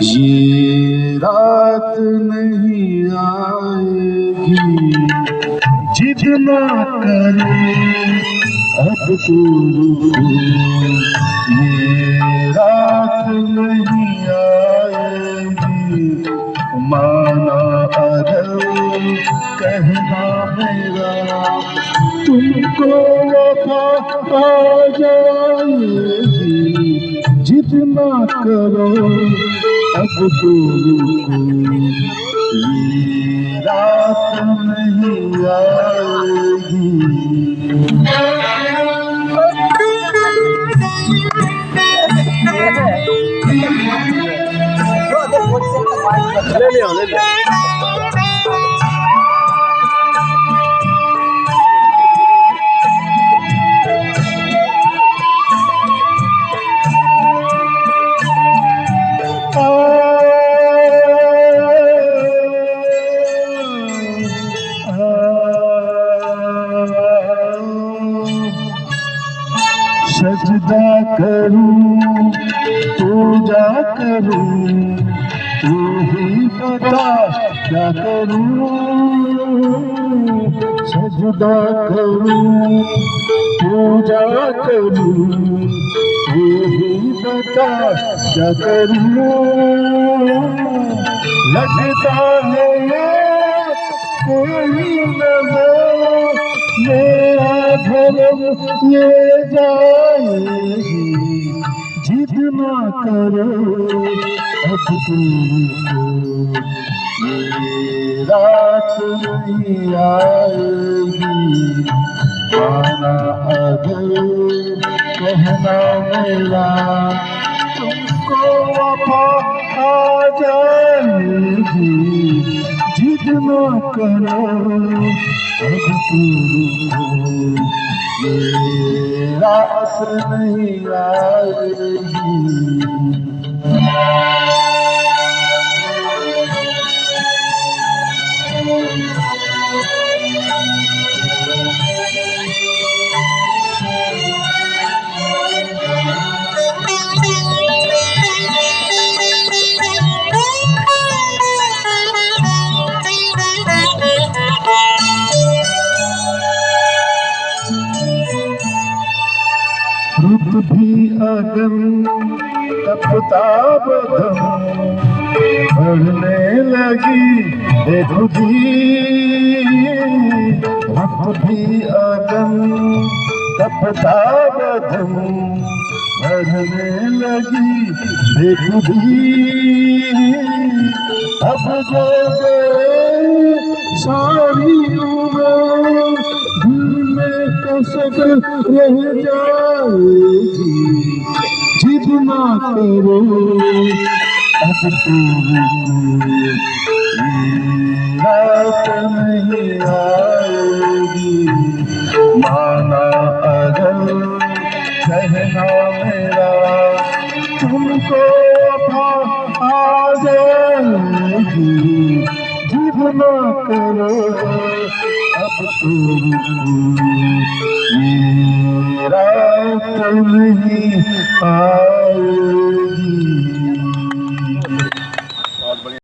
ये रात नहीं आएगी, जिद ना करे अब तू रुको। ये रात नहीं आएगी, माना अगर कहना मेरा, तुमको वफा आ जाएगी। जिद ना करो अब तो रुको, ये रात नहीं आएगी। ले लिया, ले लिया। सजदा करूं, पूजा करूं, तू ही बता क्या करूं। सजदा करूं, पूजा करूं, तू ही बता क्या करूं। लगता है ये कोई नजर मेरा धर्म ये जाएगी। जिद ना करो अब तुमको, ये रात नहीं आएगी। माना अगर कहना मेरा, तुमको वफा आ जाएगी। जिद ना करो अब तुमको, ये रात नहीं आएगी। रुत भी अगर तपता बदम, बढ़ने लगी बेखुदी। रुत भी अगर तपता बदम, बढ़ने लगी बेखुदी। अब जो गए सारी उम्र दिल में कसक रह जाएगी। जिद ना करो अब तुमको, ये रात नहीं आएगी। माना अगर कहना मेरा, तुमको वफा आ जाएगी। जिद ना करो अब तुमको, ये रात नहीं आएगी।